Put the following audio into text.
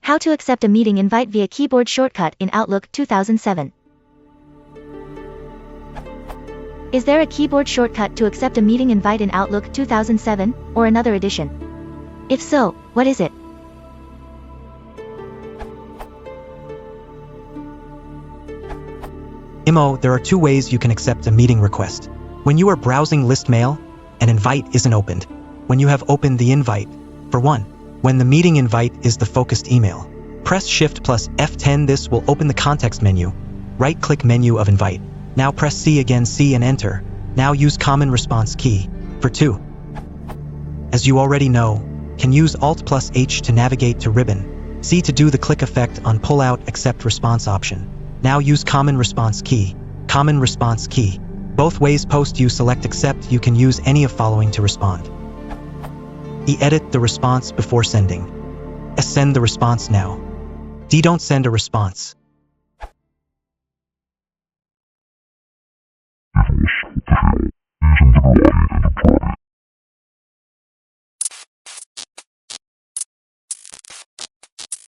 How to accept a meeting invite via keyboard shortcut in Outlook 2007. Is there a keyboard shortcut to accept a meeting invite in Outlook 2007, or another edition? If so, what is it? There are two ways you can accept a meeting request. When you are browsing list mail, an invite isn't opened. When you have opened the invite, for one, when the meeting invite is the focused email. Press Shift plus F10. This will open the context menu. Right-click menu of invite. Now press C again, C and enter. Now use common response key. For two, as you already know, can use Alt plus H to navigate to ribbon. C to do the click effect on pull-out accept response option. Now use common response key. Common response key. Both ways post you select accept. You can use any of following to respond. E. Edit the response before sending. S. Send the response now. D. Don't send a response.